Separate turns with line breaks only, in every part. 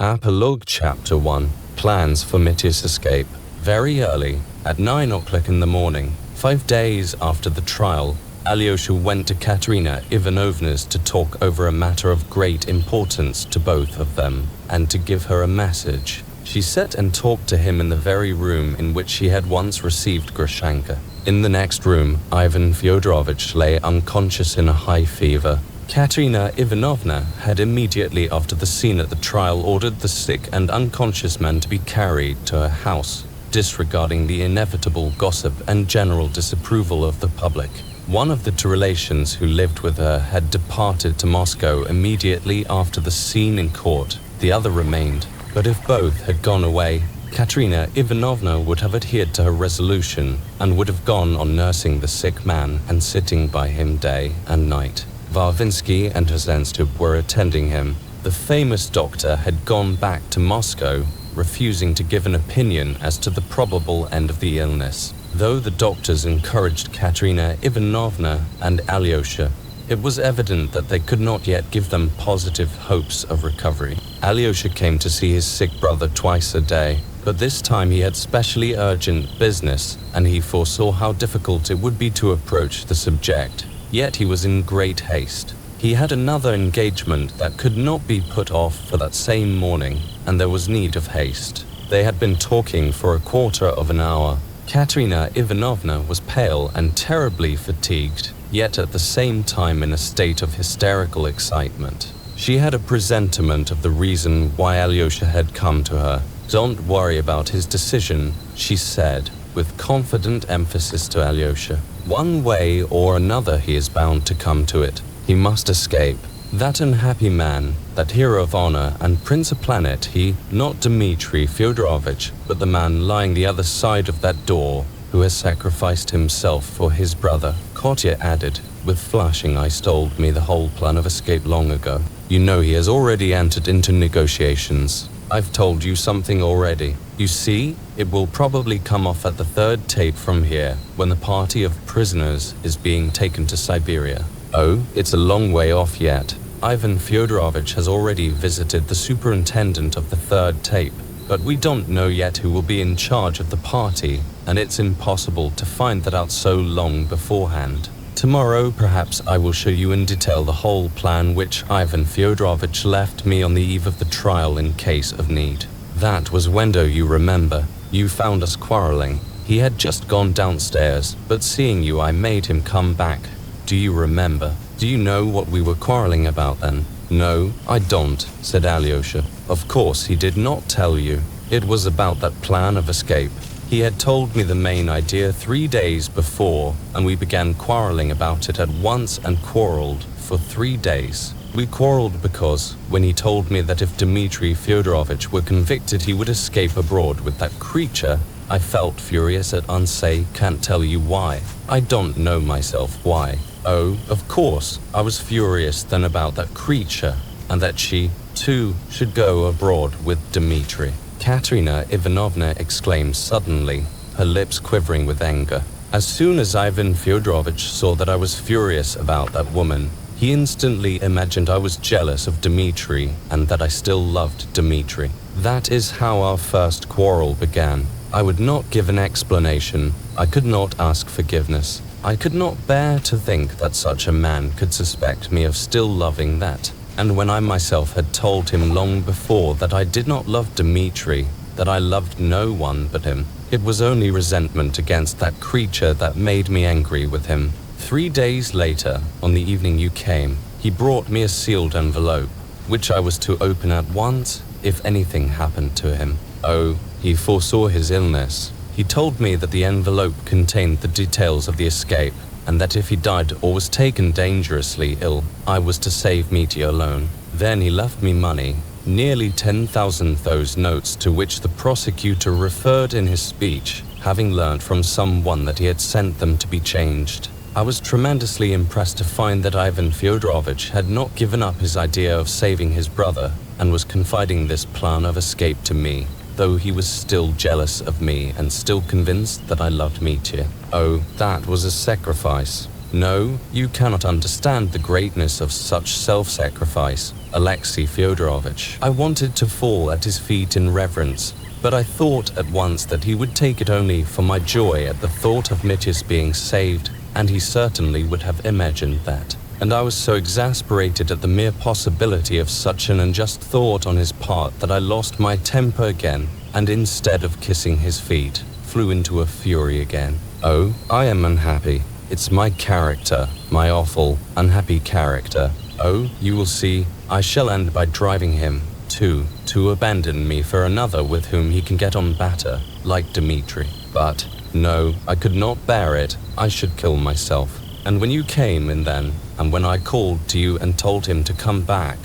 Epilogue Chapter 1. Plans for Mitya's escape. Very early, at 9 o'clock in the morning, 5 days after the trial, Alyosha went to Katerina Ivanovna's to talk over a matter of great importance to both of them, and to give her a message. She sat and talked to him in the very room in which she had once received Grushenka. In the next room, Ivan Fyodorovich lay unconscious in a high fever. Katerina Ivanovna had immediately after the scene at the trial ordered the sick and unconscious man to be carried to her house, disregarding the inevitable gossip and general disapproval of the public. One of the two relations who lived with her had departed to Moscow immediately after the scene in court. The other remained, but if both had gone away, Katerina Ivanovna would have adhered to her resolution and would have gone on nursing the sick man and sitting by him day and night. Varvinsky and Zenstub were attending him. The famous doctor had gone back to Moscow, refusing to give an opinion as to the probable end of the illness. Though the doctors encouraged Katerina Ivanovna and Alyosha, it was evident that they could not yet give them positive hopes of recovery. Alyosha came to see his sick brother twice a day, but this time he had specially urgent business, and he foresaw how difficult it would be to approach the subject. Yet he was in great haste. He had another engagement that could not be put off for that same morning, and there was need of haste. They had been talking for a quarter of an hour. Katerina Ivanovna was pale and terribly fatigued, yet at the same time in a state of hysterical excitement. She had a presentiment of the reason why Alyosha had come to her. "Don't worry about his decision," she said, with confident emphasis to Alyosha. "One way or another he is bound to come to it. He must escape. That unhappy man, that hero of honor and Prince of Planet, he, not Dmitri Fyodorovich, but the man lying the other side of that door, who has sacrificed himself for his brother." Kotya added, with flashing eyes, told me the whole plan of escape long ago. "You know he has already entered into negotiations. I've told you something already. You see, it will probably come off at the third tape from here, when the party of prisoners is being taken to Siberia." "Oh, it's a long way off yet. Ivan Fyodorovich has already visited the superintendent of the third tape, but we don't know yet who will be in charge of the party, and it's impossible to find that out so long beforehand. Tomorrow, perhaps I will show you in detail the whole plan which Ivan Fyodorovich left me on the eve of the trial in case of need. That was when, do you remember? You found us quarreling. He had just gone downstairs, but seeing you I made him come back. Do you remember? Do you know what we were quarreling about then?" "No, I don't," said Alyosha. "Of course he did not tell you. It was about that plan of escape. He had told me the main idea 3 days before, and we began quarreling about it at once and quarreled for 3 days. We quarreled because, when he told me that if Dmitri Fyodorovich were convicted he would escape abroad with that creature, I felt furious at unsay, can't tell you why. I don't know myself why. Oh, of course, I was furious then about that creature, and that she, too, should go abroad with Dmitri." Katerina Ivanovna exclaimed suddenly, her lips quivering with anger. "As soon as Ivan Fyodorovich saw that I was furious about that woman, he instantly imagined I was jealous of Dmitri and that I still loved Dmitri. That is how our first quarrel began. I would not give an explanation. I could not ask forgiveness. I could not bear to think that such a man could suspect me of still loving that. And when I myself had told him long before that I did not love Dmitri, that I loved no one but him, it was only resentment against that creature that made me angry with him. 3 days later, on the evening you came, he brought me a sealed envelope, which I was to open at once if anything happened to him. Oh, he foresaw his illness. He told me that the envelope contained the details of the escape, and that if he died or was taken dangerously ill, I was to save Mitya alone. Then he left me money, nearly 10,000 those notes to which the prosecutor referred in his speech, having learned from someone that he had sent them to be changed. I was tremendously impressed to find that Ivan Fyodorovich had not given up his idea of saving his brother, and was confiding this plan of escape to me, though he was still jealous of me and still convinced that I loved Mitya. Oh, that was a sacrifice. No, you cannot understand the greatness of such self-sacrifice, Alexei Fyodorovich. I wanted to fall at his feet in reverence, but I thought at once that he would take it only for my joy at the thought of Mitya's being saved, and he certainly would have imagined that. And I was so exasperated at the mere possibility of such an unjust thought on his part that I lost my temper again, and instead of kissing his feet, flew into a fury again. Oh, I am unhappy. It's my character, my awful, unhappy character. Oh, you will see, I shall end by driving him, to abandon me for another with whom he can get on better, like Dmitri. But, no, I could not bear it. I should kill myself. And when you came in then, and when I called to you and told him to come back,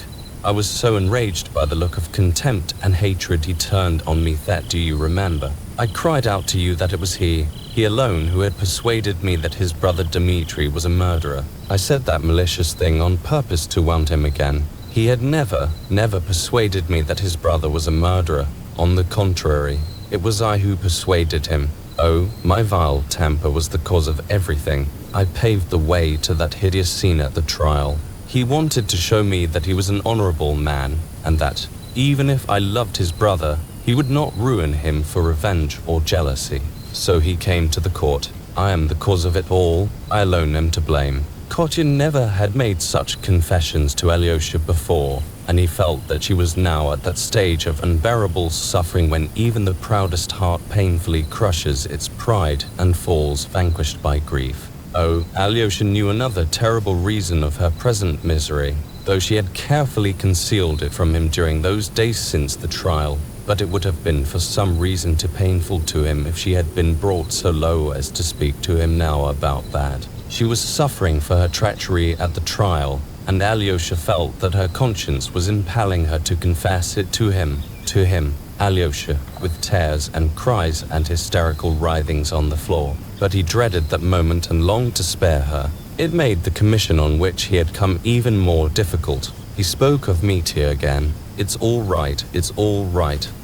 I was so enraged by the look of contempt and hatred he turned on me that, do you remember? I cried out to you that it was he alone who had persuaded me that his brother Dmitri was a murderer. I said that malicious thing on purpose to wound him again. He had never persuaded me that his brother was a murderer. On the contrary, it was I who persuaded him. Oh, my vile temper was the cause of everything. I paved the way to that hideous scene at the trial. He wanted to show me that he was an honorable man, and that, even if I loved his brother, he would not ruin him for revenge or jealousy. So he came to the court. I am the cause of it all. I alone am to blame. Kotya never had made such confessions to Alyosha before, and he felt that she was now at that stage of unbearable suffering when even the proudest heart painfully crushes its pride and falls vanquished by grief. Oh, Alyosha knew another terrible reason of her present misery, though she had carefully concealed it from him during those days since the trial. But it would have been for some reason too painful to him if she had been brought so low as to speak to him now about that. She was suffering for her treachery at the trial, and Alyosha felt that her conscience was impelling her to confess it to him, Alyosha, with tears and cries and hysterical writhings on the floor. But he dreaded that moment and longed to spare her. It made the commission on which he had come even more difficult. He spoke of Mitya again. It's all right,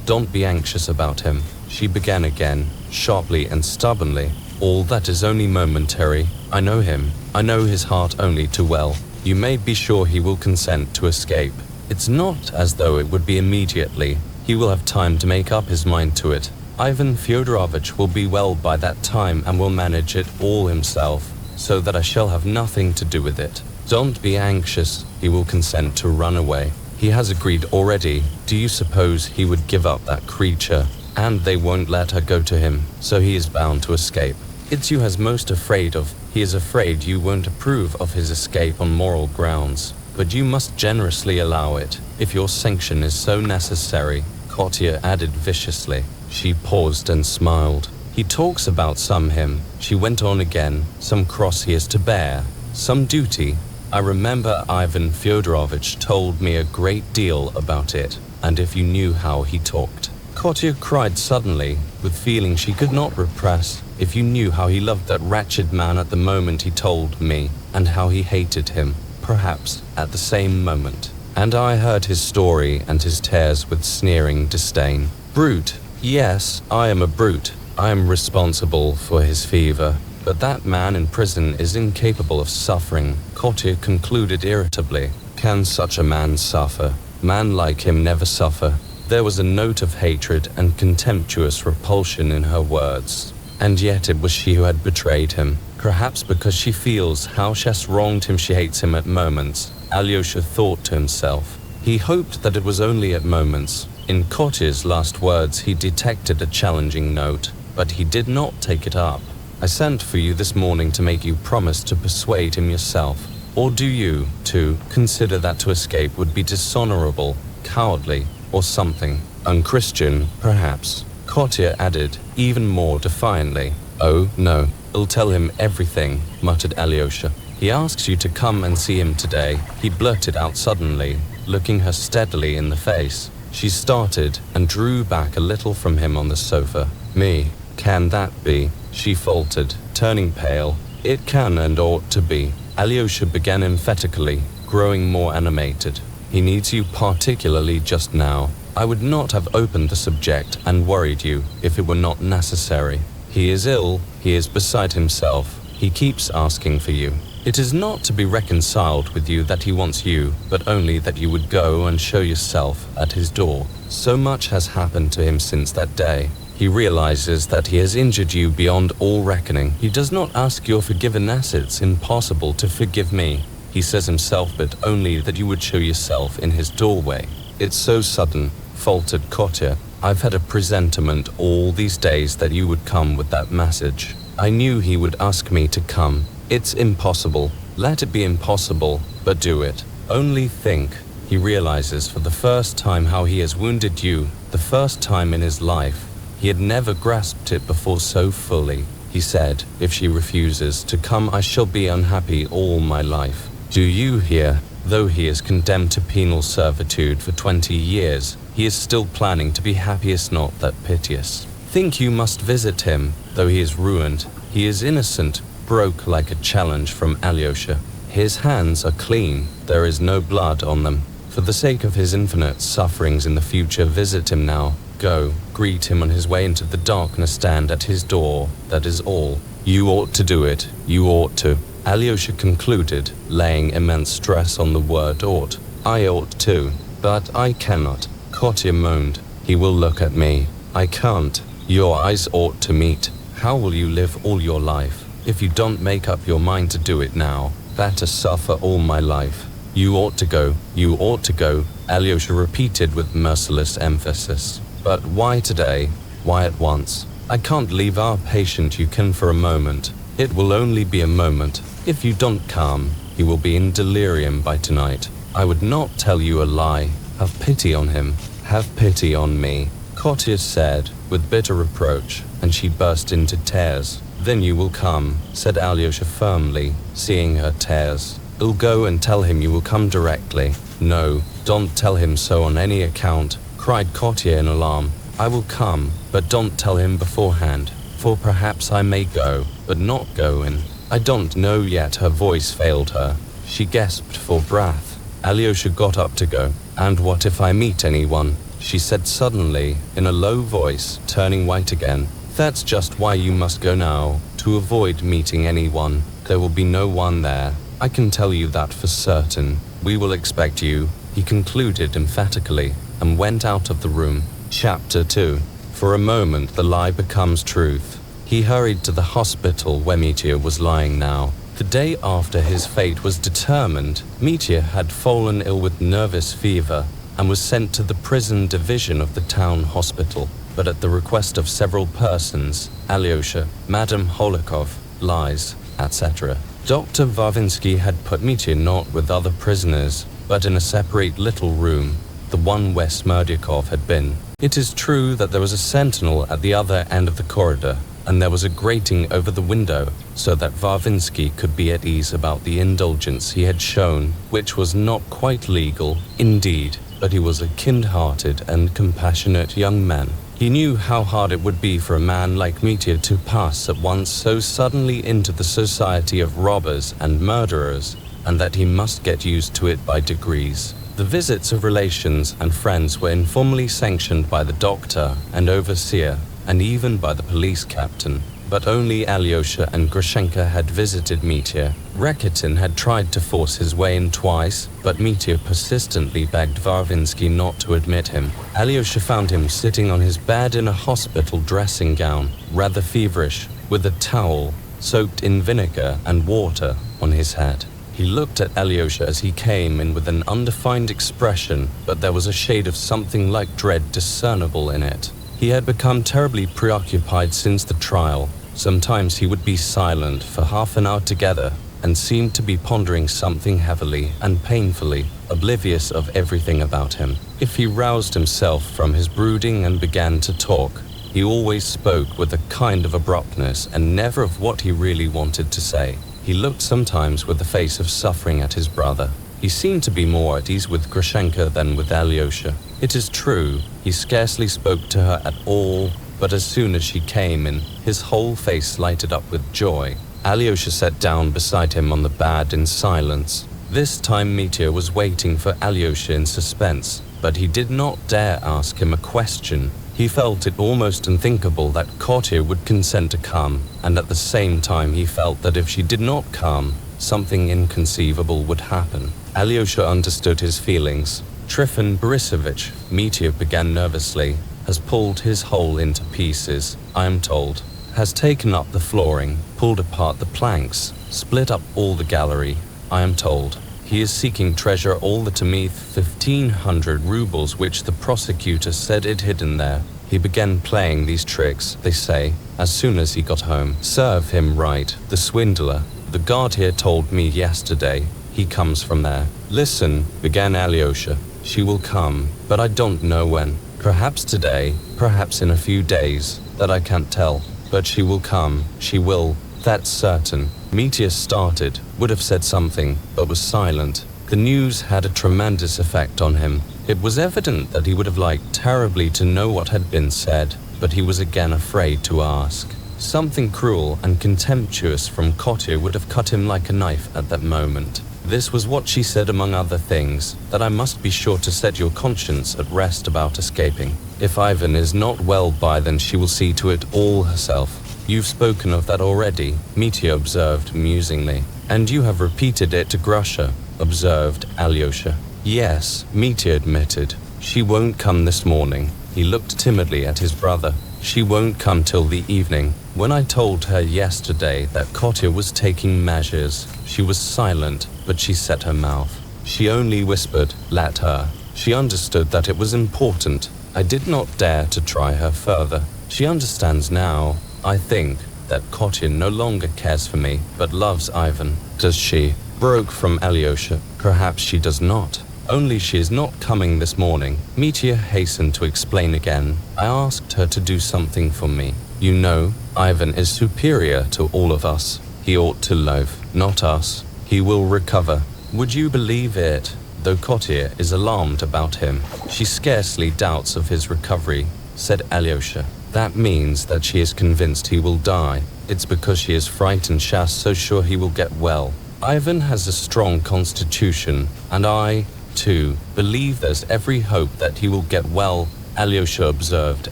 don't be anxious about him. She began again, sharply and stubbornly. All that is only momentary. I know him. I know his heart only too well. You may be sure he will consent to escape. It's not as though it would be immediately. He will have time to make up his mind to it. Ivan Fyodorovich will be well by that time and will manage it all himself, so that I shall have nothing to do with it. Don't be anxious. He will consent to run away. He has agreed already. Do you suppose he would give up that creature? And they won't let her go to him, so he is bound to escape. It's you has most afraid of. He is afraid you won't approve of his escape on moral grounds. But you must generously allow it, if your sanction is so necessary, Kotya added viciously. She paused and smiled. He talks about some him, she went on again, some cross he is to bear, some duty. I remember Ivan Fyodorovich told me a great deal about it, and if you knew how he talked. Kotya cried suddenly, with feeling she could not repress. If you knew how he loved that wretched man at the moment he told me, and how he hated him, perhaps at the same moment. And I heard his story and his tears with sneering disdain. Brute. Yes, I am a brute. I am responsible for his fever. But that man in prison is incapable of suffering, Kotya concluded irritably. Can such a man suffer? Man like him never suffer. There was a note of hatred and contemptuous repulsion in her words. And yet it was she who had betrayed him. Perhaps because she feels how she has wronged him, she hates him at moments, Alyosha thought to himself. He hoped that it was only at moments. In Kotya's last words he detected a challenging note, but he did not take it up. I sent for you this morning to make you promise to persuade him yourself. Or do you, too, consider that to escape would be dishonorable, cowardly, or something? Unchristian, perhaps, Kotya added, even more defiantly. Oh, no, I'll tell him everything, muttered Alyosha. He asks you to come and see him today, he blurted out suddenly, looking her steadily in the face. She started and drew back a little from him on the sofa. Me, can that be? She faltered, turning pale. It can and ought to be. Alyosha began emphatically, growing more animated. He needs you particularly just now. I would not have opened the subject and worried you if it were not necessary. He is ill, he is beside himself. He keeps asking for you. It is not to be reconciled with you that he wants you, but only that you would go and show yourself at his door. So much has happened to him since that day. He realizes that he has injured you beyond all reckoning. He does not ask your forgiveness. It's impossible to forgive me, he says himself, but only that you would show yourself in his doorway. It's so sudden, faltered Kotya. I've had a presentiment all these days that you would come with that message. I knew he would ask me to come. It's impossible. Let it be impossible, but do it. Only think. He realizes for the first time how he has wounded you, the first time in his life. He had never grasped it before so fully. He said, if she refuses to come, I shall be unhappy all my life. Do you hear? Though he is condemned to penal servitude for 20 years, he is still planning to be happiest, not that piteous. Think you must visit him, though he is ruined. He is innocent, broke like a challenge from Alyosha. His hands are clean, there is no blood on them. For the sake of his infinite sufferings in the future, visit him now. Go, greet him on his way into the darkness, stand at his door, that is all. You ought to do it, you ought to. Alyosha concluded, laying immense stress on the word ought. I ought to, but I cannot. Kotya moaned. He will look at me. I can't. Your eyes ought to meet. How will you live all your life, if you don't make up your mind to do it now? Better suffer all my life. You ought to go, you ought to go, Alyosha repeated with merciless emphasis. But why today? Why at once? I can't leave our patient you can for a moment. It will only be a moment. If you don't come, he will be in delirium by tonight. I would not tell you a lie. Have pity on him. Have pity on me, Kotya said with bitter reproach, and she burst into tears. Then you will come, said Alyosha firmly, seeing her tears. I'll go and tell him you will come directly. No, don't tell him so on any account, cried Kotya in alarm. I will come, but don't tell him beforehand, for perhaps I may go, but not go in. I don't know yet. Her voice failed her. She gasped for breath. Alyosha got up to go. And what if I meet anyone? She said suddenly, in a low voice, turning white again. That's just why you must go now, to avoid meeting anyone. There will be no one there. I can tell you that for certain. We will expect you, he concluded emphatically, and went out of the room. Chapter 2. For a moment the lie becomes truth. He hurried to the hospital where Mitya was lying now. The day after his fate was determined, Mitya had fallen ill with nervous fever and was sent to the prison division of the town hospital. But at the request of several persons, Alyosha, Madame Holikov, Lies, etc., Dr. Varvinsky had put Mitya not with other prisoners, but in a separate little room, the one where Smerdyakov had been. It is true that there was a sentinel at the other end of the corridor, and there was a grating over the window, so that Varvinsky could be at ease about the indulgence he had shown, which was not quite legal, indeed, but he was a kind-hearted and compassionate young man. He knew how hard it would be for a man like Mitya to pass at once so suddenly into the society of robbers and murderers, and that he must get used to it by degrees. The visits of relations and friends were informally sanctioned by the doctor and overseer, and even by the police captain. But only Alyosha and Grushenka had visited Mitya. Rakitin had tried to force his way in twice, but Mitya persistently begged Varvinsky not to admit him. Alyosha found him sitting on his bed in a hospital dressing gown, rather feverish, with a towel soaked in vinegar and water on his head. He looked at Alyosha as he came in with an undefined expression, but there was a shade of something like dread discernible in it. He had become terribly preoccupied since the trial. Sometimes he would be silent for half an hour together and seemed to be pondering something heavily and painfully, oblivious of everything about him. If he roused himself from his brooding and began to talk, he always spoke with a kind of abruptness and never of what he really wanted to say. He looked sometimes with the face of suffering at his brother. He seemed to be more at ease with Grushenka than with Alyosha. It is true, he scarcely spoke to her at all, but as soon as she came in, his whole face lighted up with joy. Alyosha sat down beside him on the bed in silence. This time Mitya was waiting for Alyosha in suspense, but he did not dare ask him a question. He felt it almost unthinkable that Kotya would consent to come, and at the same time he felt that if she did not come, something inconceivable would happen. Alyosha understood his feelings. Trifon Borisovich, Mitya began nervously, has pulled his hole into pieces, I am told, has taken up the flooring, pulled apart the planks, split up all the gallery, I am told. He is seeking treasure all the to me 1,500 rubles which the prosecutor said it hidden there. He began playing these tricks, they say, as soon as he got home. Serve him right, the swindler. The guard here told me yesterday. He comes from there. Listen, began Alyosha. She will come, but I don't know when. Perhaps today, perhaps in a few days, that I can't tell. But she will come, she will, that's certain. Mitya started, would have said something, but was silent. The news had a tremendous effect on him. It was evident that he would have liked terribly to know what had been said, but he was again afraid to ask. Something cruel and contemptuous from Kotya would have cut him like a knife at that moment. This was what she said among other things, that I must be sure to set your conscience at rest about escaping. If Ivan is not well by then she will see to it all herself. You've spoken of that already, Mitya observed musingly. And you have repeated it to Grusha, observed Alyosha. Yes, Mitya admitted. She won't come this morning. He looked timidly at his brother. She won't come till the evening. When I told her yesterday that Kotya was taking measures, she was silent, but she set her mouth. She only whispered, let her. She understood that it was important. I did not dare to try her further. She understands now, I think, that Kotya no longer cares for me, but loves Ivan. Does she? Broke from Alyosha. Perhaps she does not. Only she is not coming this morning. Mitya hastened to explain again. I asked her to do something for me. You know, Ivan is superior to all of us. He ought to live, not us. He will recover. Would you believe it? Though Kotya is alarmed about him, she scarcely doubts of his recovery, said Alyosha. That means that she is convinced he will die. It's because she is frightened she's so sure he will get well. Ivan has a strong constitution, and I, too, believe there's every hope that he will get well, Alyosha observed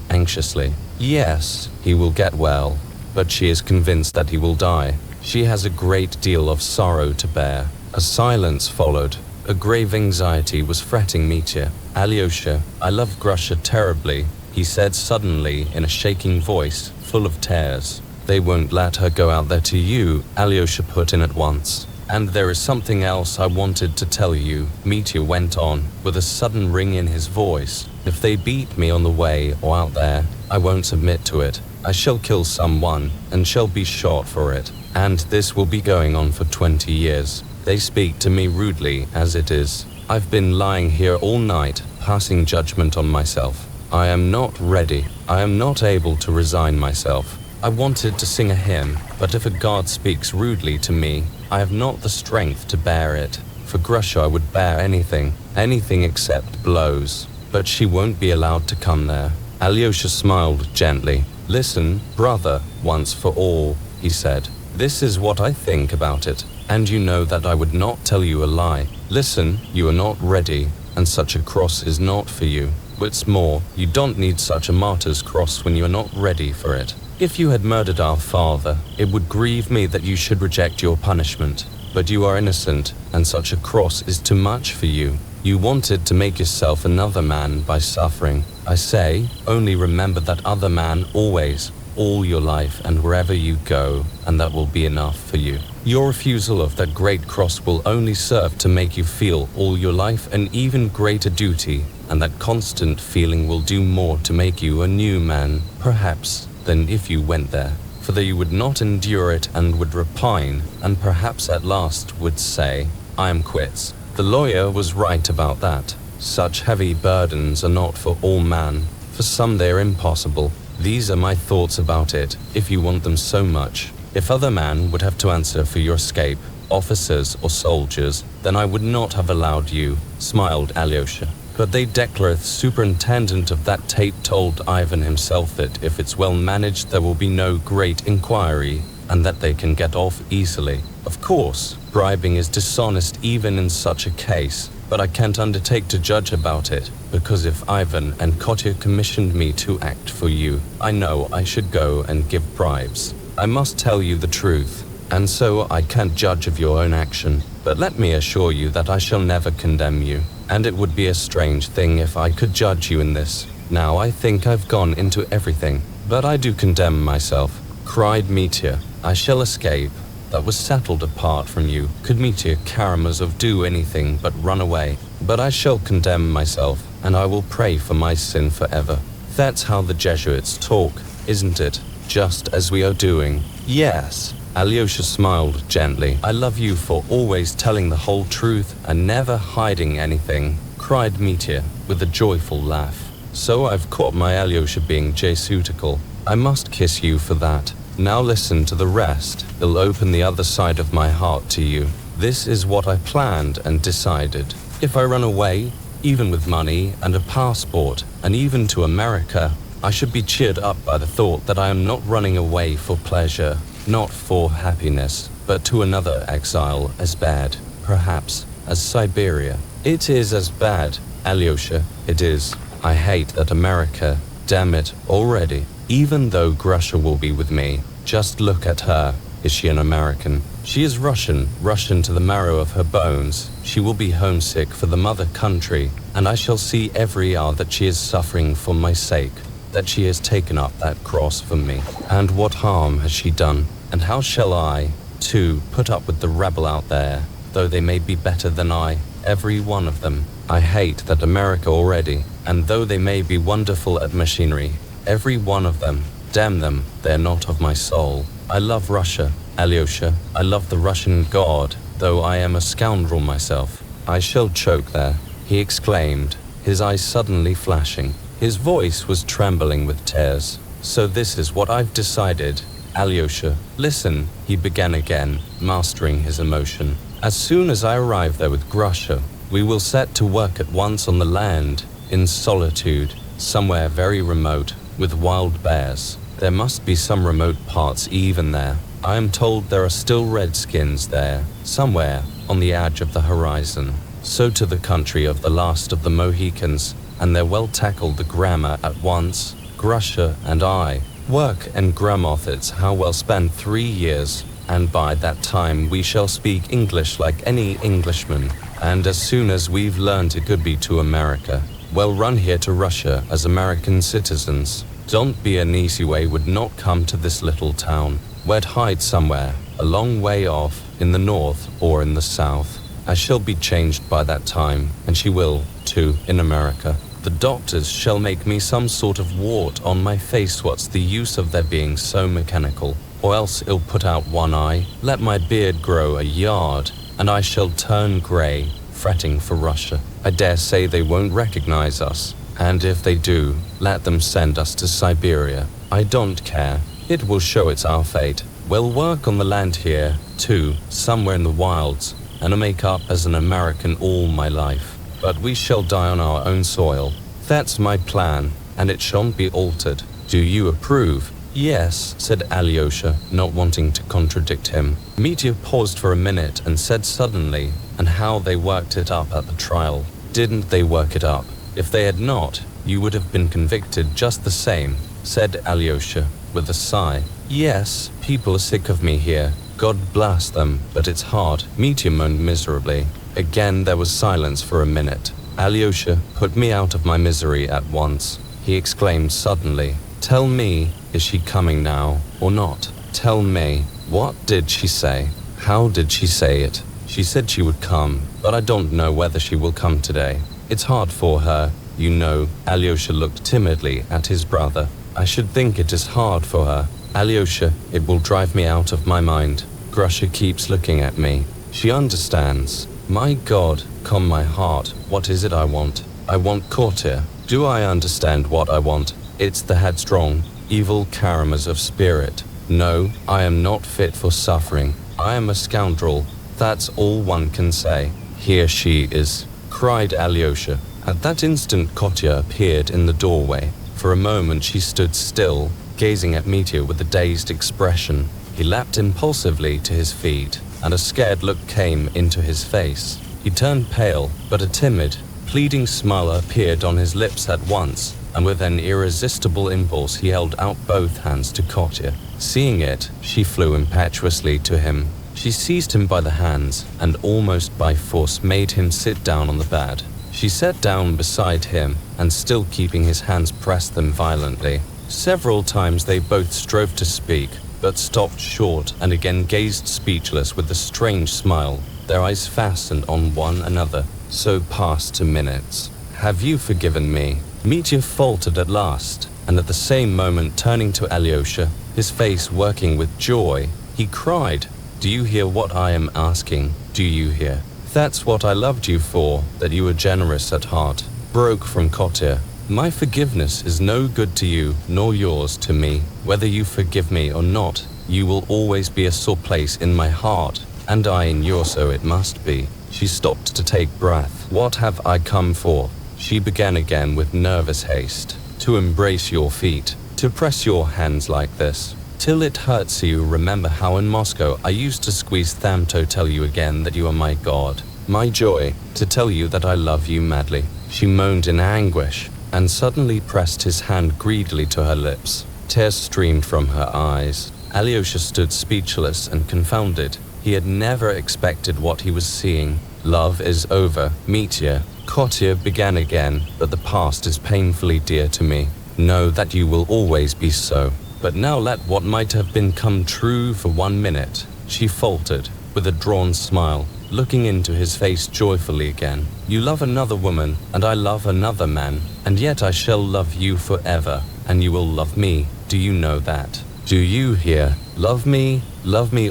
anxiously. Yes, he will get well, but she is convinced that he will die. She has a great deal of sorrow to bear. A silence followed. A grave anxiety was fretting Mitya. Alyosha, I love Grusha terribly, he said suddenly in a shaking voice, full of tears. They won't let her go out there to you, Alyosha put in at once. And there is something else I wanted to tell you, Mitya went on, with a sudden ring in his voice. If they beat me on the way or out there, I won't submit to it. I shall kill someone, and shall be shot for it. And this will be going on for 20 years. They speak to me rudely, as it is. I've been lying here all night, passing judgment on myself. I am not ready. I am not able to resign myself. I wanted to sing a hymn, but if a guard speaks rudely to me, I have not the strength to bear it. For Grusha I would bear anything except blows. But she won't be allowed to come there. Alyosha smiled gently. Listen, brother, once for all, he said. This is what I think about it, and you know that I would not tell you a lie. Listen, you are not ready, and such a cross is not for you. What's more, you don't need such a martyr's cross when you are not ready for it. If you had murdered our father, it would grieve me that you should reject your punishment. But you are innocent, and such a cross is too much for you. You wanted to make yourself another man by suffering. I say, only remember that other man always, all your life and wherever you go, and that will be enough for you. Your refusal of that great cross will only serve to make you feel all your life an even greater duty, and that constant feeling will do more to make you a new man, perhaps, than if you went there. For though you would not endure it and would repine, and perhaps at last would say, I am quits. The lawyer was right about that. Such heavy burdens are not for all man. For some they are impossible. These are my thoughts about it, if you want them so much. If other men would have to answer for your escape, officers or soldiers, then I would not have allowed you, smiled Alyosha. But they declareth superintendent of that tape told Ivan himself that if it's well managed there will be no great inquiry, and that they can get off easily. Of course, bribing is dishonest even in such a case, but I can't undertake to judge about it, because if Ivan and Kotya commissioned me to act for you, I know I should go and give bribes. I must tell you the truth. and so I can't judge of your own action. But let me assure you that I shall never condemn you, and it would be a strange thing if I could judge you in this. Now I think I've gone into everything, but I do condemn myself," cried Mitya. "I shall escape. That was settled apart from you. Could Mitya Karamazov do anything but run away? But I shall condemn myself, and I will pray for my sin forever. That's how the Jesuits talk, isn't it? Just as we are doing." "Yes." Alyosha smiled gently. "I love you for always telling the whole truth and never hiding anything," cried Mitya with a joyful laugh. "So I've caught my Alyosha being Jesuitical. I must kiss you for that. Now listen to the rest. It'll open the other side of my heart to you. This is what I planned and decided. If I run away, even with money and a passport, and even to America, I should be cheered up by the thought that I am not running away for pleasure, not for happiness, but to another exile as bad, perhaps, as Siberia. It is as bad, Alyosha, it is. I hate that America, damn it, already. Even though Grusha will be with me, just look at her. Is she an American? She is Russian, Russian to the marrow of her bones. She will be homesick for the mother country, and I shall see every hour that she is suffering for my sake, that she has taken up that cross for me. And what harm has she done? And how shall I, too, put up with the rabble out there, though they may be better than I, every one of them? I hate that America already, and though they may be wonderful at machinery, every one of them, damn them, they're not of my soul. I love Russia, Alyosha. I love the Russian God, though I am a scoundrel myself. I shall choke there," he exclaimed, his eyes suddenly flashing. His voice was trembling with tears. "So this is what I've decided. Alyosha, listen," he began again, mastering his emotion. "As soon as I arrive there with Grusha, we will set to work at once on the land, in solitude, somewhere very remote, with wild bears. There must be some remote parts even there. I am told there are still redskins there, somewhere on the edge of the horizon. So to the country of the last of the Mohicans, and there well tackle the grammar at once. Grusha and I work and grammar how well spend 3 years, and by that time we shall speak English like any Englishman. And as soon as we've learned it could be to America, well run here to Russia as American citizens. Don't be an easy way would not come to this little town. We'd hide somewhere, a long way off, in the north or in the south. I shall be changed by that time, and she will, too, in America. The doctors shall make me some sort of wart on my face. What's the use of their being so mechanical? Or else it'll put out one eye. Let my beard grow a yard, and I shall turn grey, fretting for Russia. I dare say they won't recognize us. And if they do, let them send us to Siberia. I don't care. It will show it's our fate. We'll work on the land here, too, somewhere in the wilds, and I'll make up as an American all my life. But we shall die on our own soil. That's my plan, and it shan't be altered. Do you approve?" "Yes," said Alyosha, not wanting to contradict him. Mitya paused for a minute and said suddenly, "And how they worked it up at the trial. Didn't they work it up? If they had not, you would have been convicted just the same," said Alyosha, with a sigh. "Yes, people are sick of me here. God bless them, but it's hard." Mitya moaned miserably. Again there was silence for a minute. "Alyosha, put me out of my misery at once," he exclaimed suddenly. "Tell me, is she coming now, or not? Tell me, what did she say? How did she say it? She said she would come, but I don't know whether she will come today. It's hard for her, you know." Alyosha looked timidly at his brother. "I should think it is hard for her. Alyosha, it will drive me out of my mind. Grusha keeps looking at me. She understands. My God, calm my heart. What is it I want? I want Kotia. Do I understand what I want? It's the headstrong, evil Karamazov spirit. No, I am not fit for suffering. I am a scoundrel. That's all one can say. Here she is," cried Alyosha. At that instant Kotia appeared in the doorway. For a moment she stood still, gazing at Mitya with a dazed expression. He leapt impulsively to his feet, and a scared look came into his face. He turned pale, but a timid, pleading smile appeared on his lips at once. and with an irresistible impulse he held out both hands to Kotya. Seeing it, she flew impetuously to him. She seized him by the hands and almost by force made him sit down on the bed. She sat down beside him and, still keeping his hands, pressed them violently. Several times they both strove to speak, but stopped short and again gazed speechless with a strange smile, their eyes fastened on one another. So passed 2 minutes. "Have you forgiven me?" Mitya faltered at last, and at the same moment turning to Alyosha, his face working with joy, he cried, "Do you hear what I am asking? Do you hear? That's what I loved you for, that you were generous at heart." Broke from Kotya. "My forgiveness is no good to you, nor yours to me. Whether you forgive me or not, you will always be a sore place in my heart, and I in yours, so it must be." She stopped to take breath. "What have I come for?" She began again with nervous haste. "To embrace your feet, to press your hands like this, till it hurts you. Remember how in Moscow I used to squeeze them, to tell you again that you are my God, my joy, to tell you that I love you madly." She moaned in anguish, and suddenly pressed his hand greedily to her lips. Tears streamed from her eyes. Alyosha stood speechless and confounded. He had never expected what he was seeing. "Love is over, Mitya," Kotya began again, "but the past is painfully dear to me. Know that you will always be so. But now let what might have been come true for 1 minute." She faltered, with a drawn smile, looking into his face joyfully again. "You love another woman, and I love another man, and yet I shall love you forever, and you will love me. Do you know that? Do you hear? Love me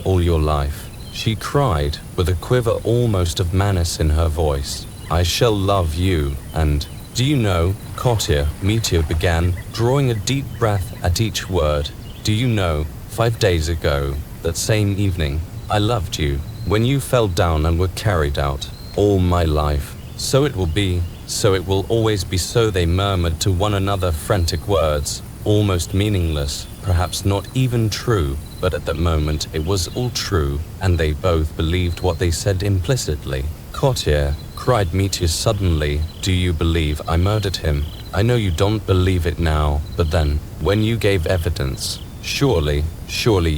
all your life." She cried, with a quiver almost of menace in her voice. "I shall love you, and do you know, Kotya," Mitya began, drawing a deep breath at each word, "do you know, 5 days ago, that same evening, I loved you, when you fell down and were carried out, all my life. So it will be, so it will always be so." They murmured to one another frantic words, almost meaningless, perhaps not even true, but at that moment it was all true, and they both believed what they said implicitly. "Kotya," cried Mitya suddenly, "do you believe I murdered him? I know you don't believe it now, but then, when you gave evidence, surely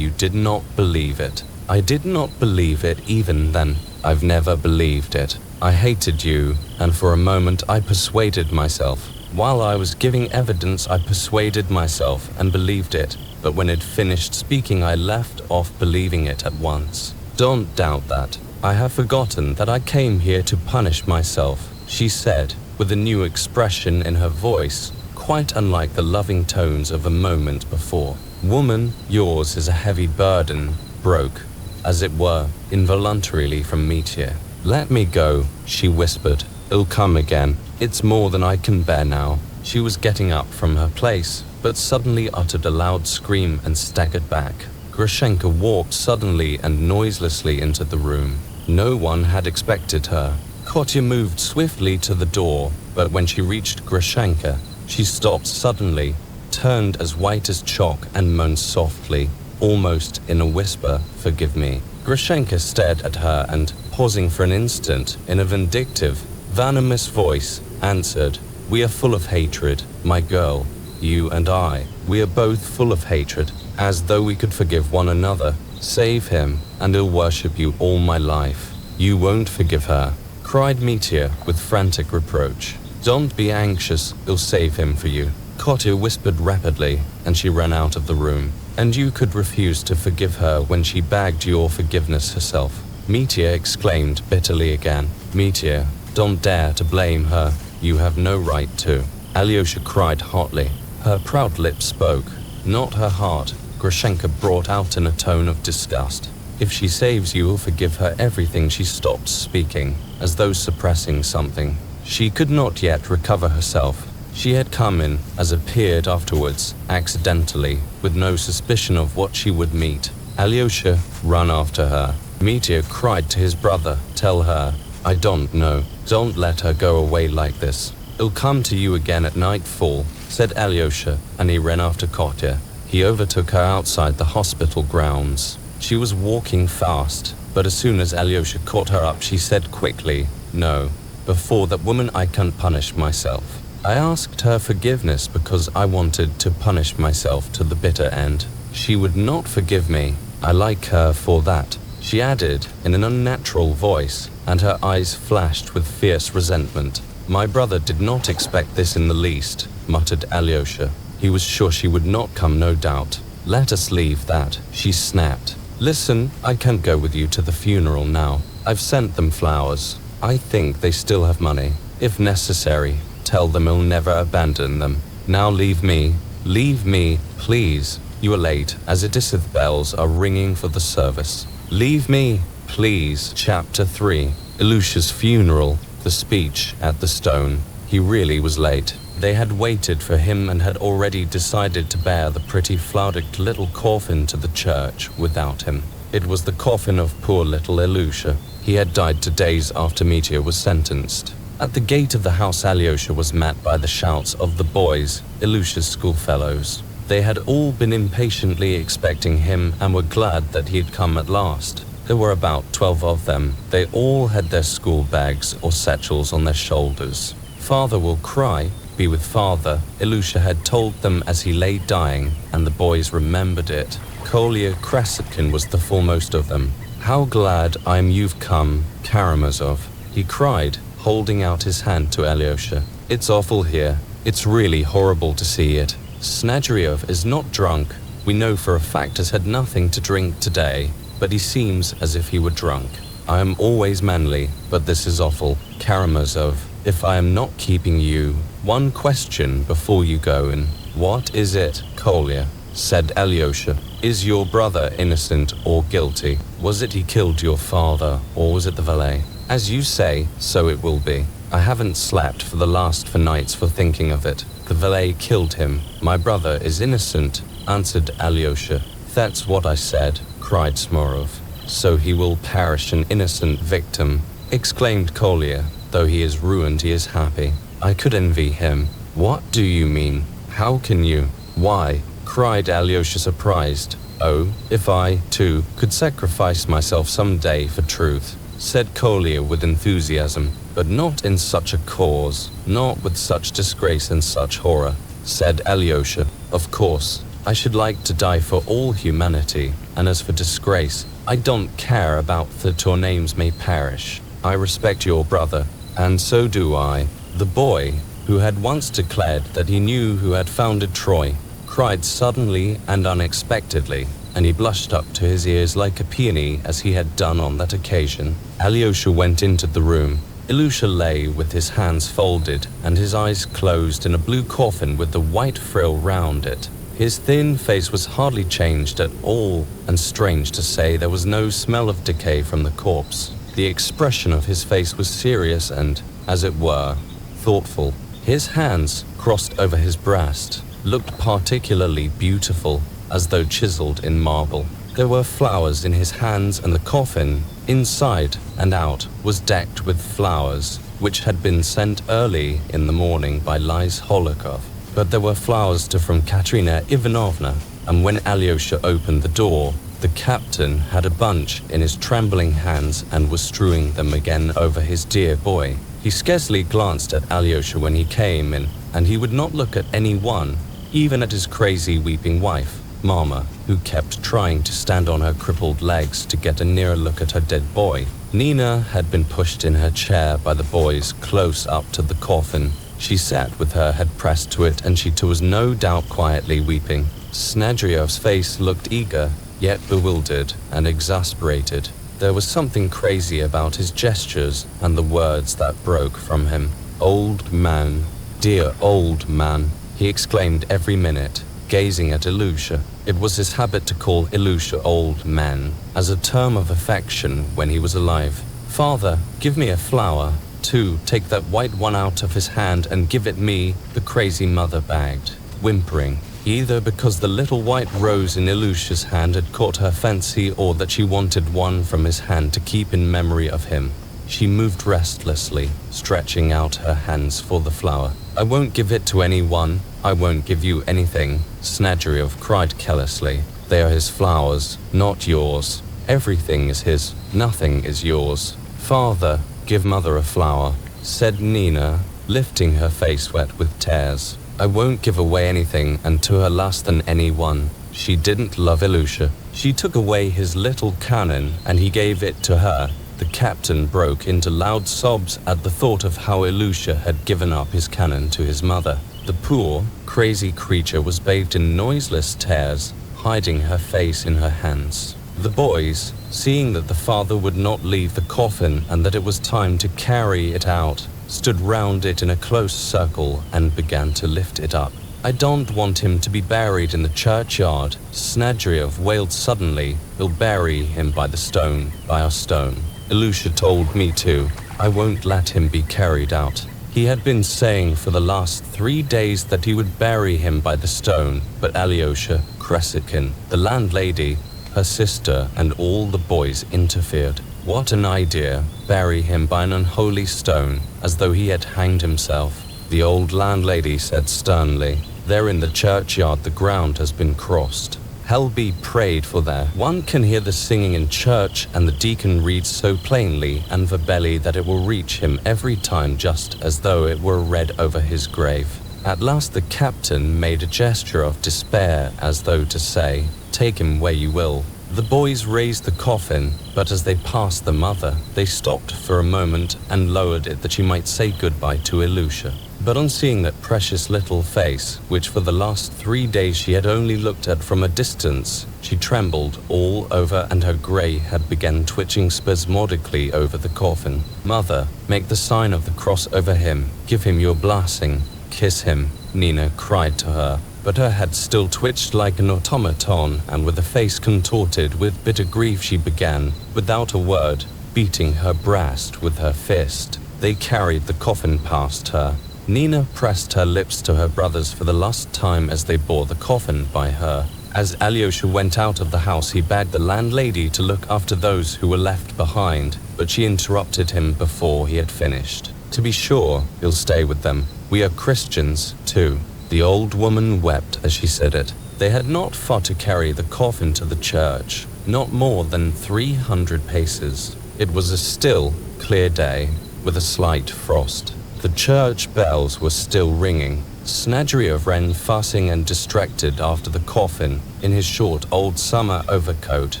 you did not believe it." "I did not believe it even then. I've never believed it. I hated you, and for a moment I persuaded myself. While I was giving evidence, I persuaded myself and believed it, but when it finished speaking, I left off believing it at once. Don't doubt that. I have forgotten that I came here to punish myself," she said, with a new expression in her voice, quite unlike the loving tones of a moment before. "Woman, yours is a heavy burden," broke, as it were, involuntarily from Mitya. "Let me go," she whispered. "It'll come again. It's more than I can bear now." She was getting up from her place, but suddenly uttered a loud scream and staggered back. Grushenka walked suddenly and noiselessly into the room. No one had expected her. Kotya moved swiftly to the door, but when she reached Grushenka, she stopped suddenly, turned as white as chalk and moaned softly, almost in a whisper, "Forgive me." Grushenka stared at her and, pausing for an instant, in a vindictive, venomous voice, answered, "We are full of hatred, my girl. You and I, we are both full of hatred, as though we could forgive one another. Save him, and he'll worship you all my life." "You won't forgive her," cried Mitya with frantic reproach. "Don't be anxious, he'll save him for you." Kotya whispered rapidly, and she ran out of the room. "And you could refuse to forgive her when she begged your forgiveness herself," Mitya exclaimed bitterly again. "Mitya, don't dare to blame her. You have no right to." Alyosha cried hotly. Her proud lips spoke, not her heart, Grushenka brought out in a tone of disgust. "If she saves you, you'll forgive her everything." She stopped speaking, as though suppressing something. She could not yet recover herself. She had come in, as appeared afterwards, accidentally, with no suspicion of what she would meet. Alyosha ran after her. Mitya cried to his brother, "Tell her, I don't know. Don't let her go away like this. It'll come to you again at nightfall," said Alyosha, and he ran after Kotya. He overtook her outside the hospital grounds. She was walking fast, but as soon as Alyosha caught her up, she said quickly, "No, before that woman I can't punish myself." I asked her forgiveness because I wanted to punish myself to the bitter end. She would not forgive me. I like her for that, she added in an unnatural voice, and her eyes flashed with fierce resentment. My brother did not expect this in the least, muttered Alyosha. He was sure she would not come, no doubt. Let us leave that, she snapped. Listen, I can't go with you to the funeral now. I've sent them flowers. I think they still have money. If necessary, tell them I'll never abandon them. Now leave me, please. You are late, as Edith's bells are ringing for the service. Leave me, please. Chapter 3. Ilusha's funeral, the speech at the stone. He really was late. They had waited for him and had already decided to bear the pretty flowered little coffin to the church without him. It was the coffin of poor little Ilusha. He had died 2 days after Mitya was sentenced. At the gate of the house, Alyosha was met by the shouts of the boys, Ilusha's schoolfellows. They had all been impatiently expecting him and were glad that he had come at last. There were about 12 of them. They all had their school bags or satchels on their shoulders. Father will cry, be with father, Ilusha had told them as he lay dying, and the boys remembered it. Kolya Krasotkin was the foremost of them. How glad I am you've come, Karamazov, he cried, holding out his hand to Alyosha. It's awful here. It's really horrible to see it. Snageryov is not drunk. We know for a fact has had nothing to drink today, but he seems as if he were drunk. I am always manly, but this is awful. Karamazov, if I am not keeping you, one question before you go in. What is it, Kolya? Said Alyosha. Is your brother innocent or guilty? Was it he killed your father, or was it the valet? As you say, so it will be. I haven't slept for the last 4 nights for thinking of it. The valet killed him. My brother is innocent, answered Alyosha. That's what I said, cried Smorov. So he will perish an innocent victim, exclaimed Kolya. Though he is ruined, he is happy. I could envy him. What do you mean? How can you? Why? Cried Alyosha, surprised. Oh, if I, too, could sacrifice myself some day for truth, said Kolya with enthusiasm. But not in such a cause, not with such disgrace and such horror, said Alyosha. Of course, I should like to die for all humanity, and as for disgrace, I don't care about that your names may perish. I respect your brother, and so do I. The boy, who had once declared that he knew who had founded Troy, cried suddenly and unexpectedly, and he blushed up to his ears like a peony as he had done on that occasion. Alyosha went into the room. Ilusha lay with his hands folded and his eyes closed in a blue coffin with the white frill round it. His thin face was hardly changed at all, and strange to say, there was no smell of decay from the corpse. The expression of his face was serious and, as it were, thoughtful. His hands, crossed over his breast, looked particularly beautiful, as though chiseled in marble. There were flowers in his hands, and the coffin, inside and out, was decked with flowers, which had been sent early in the morning by Lise Holokov. But there were flowers too from Katerina Ivanovna, and when Alyosha opened the door, the captain had a bunch in his trembling hands and was strewing them again over his dear boy. He scarcely glanced at Alyosha when he came in, and he would not look at any one, even at his crazy weeping wife, Mama, who kept trying to stand on her crippled legs to get a nearer look at her dead boy. Nina had been pushed in her chair by the boys close up to the coffin. She sat with her head pressed to it, and she too was no doubt quietly weeping. Snageryov's face looked eager, yet bewildered and exasperated. There was something crazy about his gestures and the words that broke from him. Old man, dear old man, he exclaimed every minute, gazing at Ilusha. It was his habit to call Ilusha old man, as a term of affection when he was alive. Father, give me a flower. Too, take that white one out of his hand and give it me, the crazy mother begged, whimpering, either because the little white rose in Ilusha's hand had caught her fancy or that she wanted one from his hand to keep in memory of him. She moved restlessly, stretching out her hands for the flower. I won't give it to anyone. I won't give you anything, Snageryov cried carelessly. They are his flowers, not yours. Everything is his, nothing is yours. Father, give mother a flower, said Nina, lifting her face wet with tears. I won't give away anything, and to her less than anyone. She didn't love Ilusha. She took away his little cannon and he gave it to her. The captain broke into loud sobs at the thought of how Ilusha had given up his cannon to his mother. The poor, crazy creature was bathed in noiseless tears, hiding her face in her hands. The boys, seeing that the father would not leave the coffin and that it was time to carry it out, stood round it in a close circle and began to lift it up. I don't want him to be buried in the churchyard, Snadriov wailed suddenly. We'll bury him by our stone. Ilusha told me to. I won't let him be carried out. He had been saying for the last 3 days that he would bury him by the stone, but Alyosha, Kresitkin, the landlady, her sister, and all the boys interfered. What an idea, bury him by an unholy stone, as though he had hanged himself. The old landlady said sternly, there in the churchyard the ground has been crossed. Hell be prayed for there. One can hear the singing in church, and the deacon reads so plainly and verbally that it will reach him every time, just as though it were read over his grave. At last the captain made a gesture of despair, as though to say, take him where you will. The boys raised the coffin, but as they passed the mother, they stopped for a moment and lowered it that she might say goodbye to Ilusha. But on seeing that precious little face, which for the last 3 days she had only looked at from a distance, she trembled all over and her grey head began twitching spasmodically over the coffin. Mother, make the sign of the cross over him, give him your blessing, kiss him, Nina cried to her. But her head still twitched like an automaton, and with a face contorted with bitter grief she began, without a word, beating her breast with her fist. They carried the coffin past her. Nina pressed her lips to her brother's for the last time as they bore the coffin by her. As Alyosha went out of the house, he begged the landlady to look after those who were left behind, but she interrupted him before he had finished. To be sure, you'll stay with them. We are Christians, too. The old woman wept as she said it. They had not far to carry the coffin to the church, not more than 300 paces. It was a still, clear day, with a slight frost. The church bells were still ringing. Snadriov ran fussing and distracted after the coffin, in his short old summer overcoat,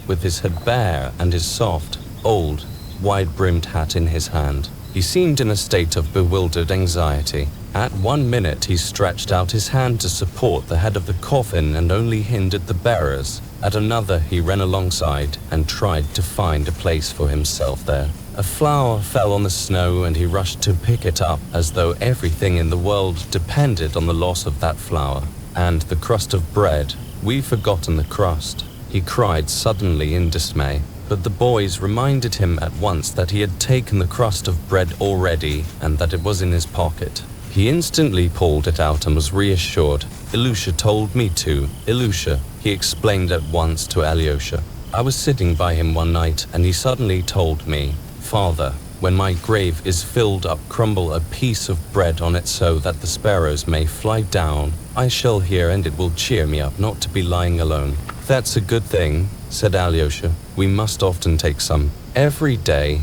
with his head bare and his soft, old, wide-brimmed hat in his hand. He seemed in a state of bewildered anxiety. At 1 minute he stretched out his hand to support the head of the coffin and only hindered the bearers. At another he ran alongside and tried to find a place for himself there. A flower fell on the snow and he rushed to pick it up as though everything in the world depended on the loss of that flower. And the crust of bread, we've forgotten the crust, he cried suddenly in dismay. But the boys reminded him at once that he had taken the crust of bread already and that it was in his pocket. He instantly pulled it out and was reassured. Ilusha told me to. Ilusha, he explained at once to Alyosha. I was sitting by him one night and he suddenly told me, Father, when my grave is filled up, crumble a piece of bread on it so that the sparrows may fly down. I shall hear and it will cheer me up not to be lying alone. That's a good thing, said Alyosha. We must often take some. Every day,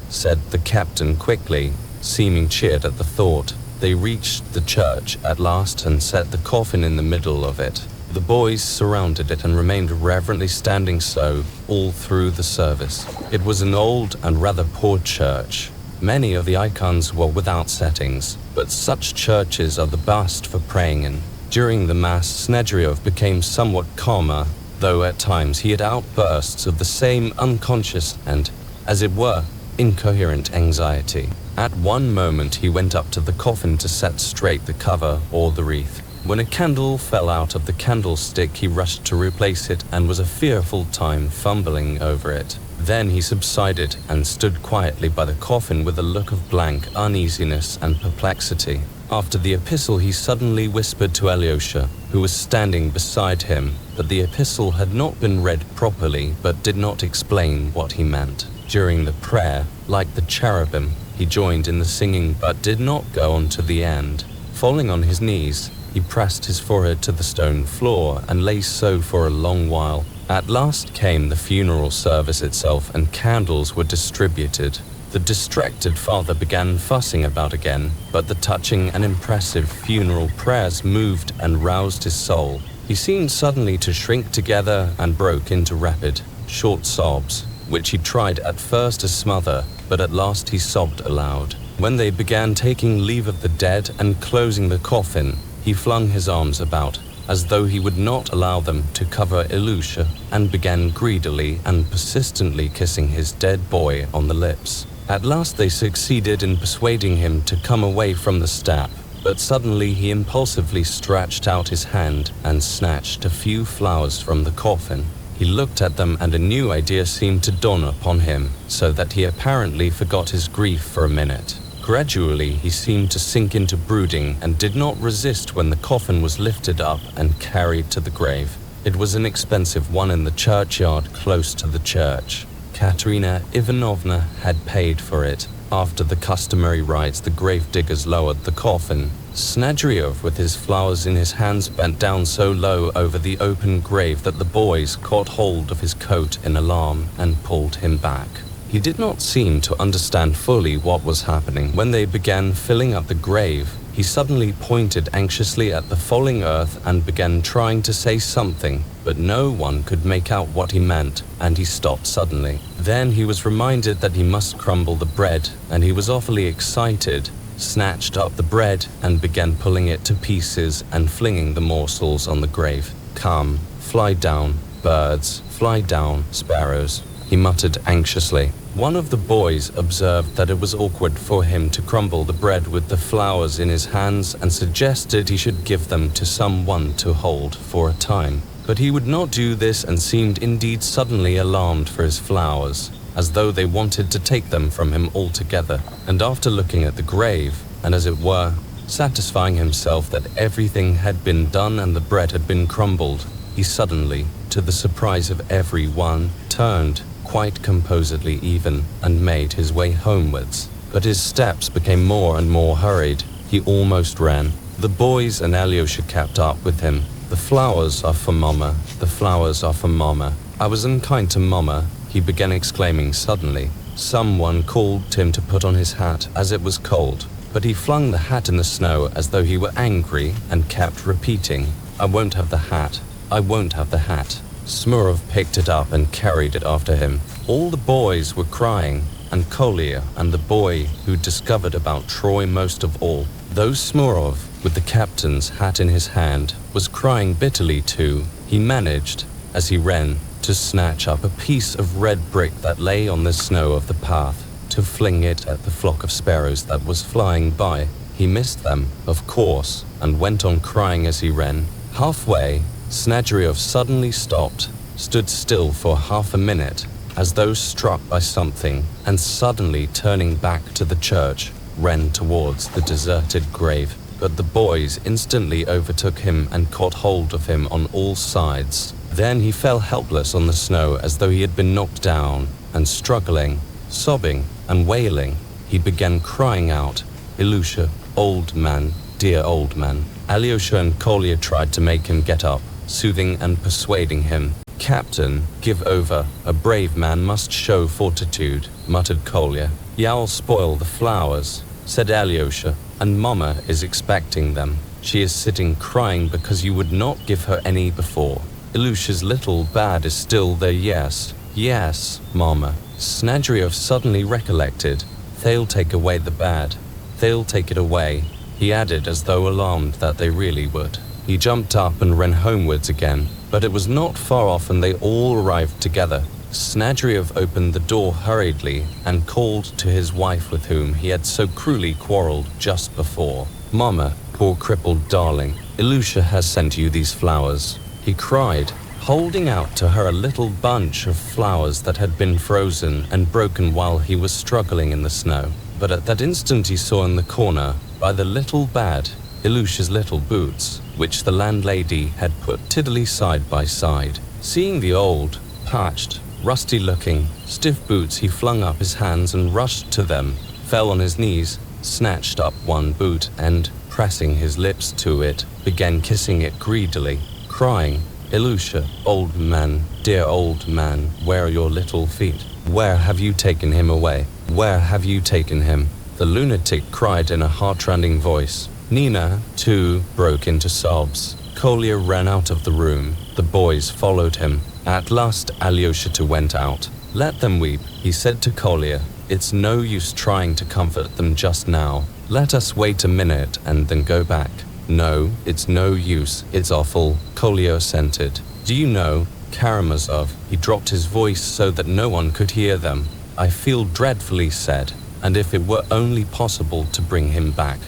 said the captain quickly, seeming cheered at the thought. They reached the church at last and set the coffin in the middle of it. The boys surrounded it and remained reverently standing so all through the service. It was an old and rather poor church. Many of the icons were without settings, but such churches are the best for praying in. During the Mass, Snedriov became somewhat calmer, though at times he had outbursts of the same unconscious and, as it were, incoherent anxiety. At one moment he went up to the coffin to set straight the cover or the wreath. When a candle fell out of the candlestick, he rushed to replace it and was a fearful time fumbling over it. Then he subsided and stood quietly by the coffin with a look of blank uneasiness and perplexity. After the epistle he suddenly whispered to Alyosha, who was standing beside him, that the epistle had not been read properly but did not explain what he meant. During the prayer, like the cherubim, he joined in the singing but did not go on to the end. Falling on his knees, he pressed his forehead to the stone floor and lay so for a long while. At last came the funeral service itself and candles were distributed. The distracted father began fussing about again, but the touching and impressive funeral prayers moved and roused his soul. He seemed suddenly to shrink together and broke into rapid, short sobs, which he tried at first to smother, but at last he sobbed aloud. When they began taking leave of the dead and closing the coffin, he flung his arms about, as though he would not allow them to cover Ilusha, and began greedily and persistently kissing his dead boy on the lips. At last they succeeded in persuading him to come away from the step, but suddenly he impulsively stretched out his hand and snatched a few flowers from the coffin. He looked at them and a new idea seemed to dawn upon him, so that he apparently forgot his grief for a minute. Gradually he seemed to sink into brooding and did not resist when the coffin was lifted up and carried to the grave. It was an expensive one in the churchyard close to the church. Katerina Ivanovna had paid for it. After the customary rites, the grave diggers lowered the coffin. Snadriov, with his flowers in his hands, bent down so low over the open grave that the boys caught hold of his coat in alarm and pulled him back. He did not seem to understand fully what was happening. When they began filling up the grave, he suddenly pointed anxiously at the falling earth and began trying to say something, but no one could make out what he meant, and he stopped suddenly. Then he was reminded that he must crumble the bread, and he was awfully excited, snatched up the bread and began pulling it to pieces and flinging the morsels on the grave. "Come, fly down, birds, fly down, sparrows," he muttered anxiously. One of the boys observed that it was awkward for him to crumble the bread with the flowers in his hands and suggested he should give them to someone to hold for a time. But he would not do this and seemed indeed suddenly alarmed for his flowers, as though they wanted to take them from him altogether. And after looking at the grave, and as it were, satisfying himself that everything had been done and the bread had been crumbled, he suddenly, to the surprise of every one, turned, quite composedly even, and made his way homewards. But his steps became more and more hurried. He almost ran. The boys and Alyosha kept up with him. "The flowers are for Mama, the flowers are for Mama. I was unkind to Mama," he began exclaiming suddenly. Someone called him to put on his hat as it was cold, but he flung the hat in the snow as though he were angry and kept repeating, "I won't have the hat, I won't have the hat." Smurov picked it up and carried it after him. All the boys were crying, and Kolya and the boy who discovered about Troy most of all. Though Smurov, with the captain's hat in his hand, was crying bitterly too, he managed, as he ran, to snatch up a piece of red brick that lay on the snow of the path, to fling it at the flock of sparrows that was flying by. He missed them, of course, and went on crying as he ran. Halfway, Snadriov suddenly stopped, stood still for half a minute, as though struck by something, and suddenly turning back to the church, ran towards the deserted grave. But the boys instantly overtook him and caught hold of him on all sides. Then he fell helpless on the snow as though he had been knocked down, and struggling, sobbing and wailing, he began crying out, "Ilusha, old man, dear old man." Alyosha and Kolya tried to make him get up, soothing and persuading him. "Captain, give over. A brave man must show fortitude," muttered Kolya. "You'll spoil the flowers," said Alyosha, "and Mama is expecting them. She is sitting crying because you would not give her any before. Ilusha's little bad is still there, yes, yes, Mama." Snadriov suddenly recollected. "They'll take away the bad. They'll take it away," he added as though alarmed that they really would. He jumped up and ran homewards again, but it was not far off and they all arrived together. Snadriov opened the door hurriedly and called to his wife with whom he had so cruelly quarrelled just before. "Mama, poor crippled darling, Ilusha has sent you these flowers," he cried, holding out to her a little bunch of flowers that had been frozen and broken while he was struggling in the snow. But at that instant he saw in the corner, by the little bed, Ilusha's little boots, which the landlady had put tiddily side by side. Seeing the old, patched, rusty-looking, stiff boots, he flung up his hands and rushed to them, fell on his knees, snatched up one boot and, pressing his lips to it, began kissing it greedily, crying, "Ilusha, old man, dear old man, where are your little feet? Where have you taken him away?" Where have you taken him?" the lunatic cried in a heartrending voice. Nina, too, broke into sobs. Kolya ran out of the room. The boys followed him. At last Alyosha went out. "Let them weep," he said to Kolya. "It's no use trying to comfort them just now. Let us wait a minute and then go back." "No, it's no use. It's awful," Kolya assented. "Do you know, Karamazov," he dropped his voice so that no one could hear them, "I feel dreadfully sad, and if it were only possible to bring him back,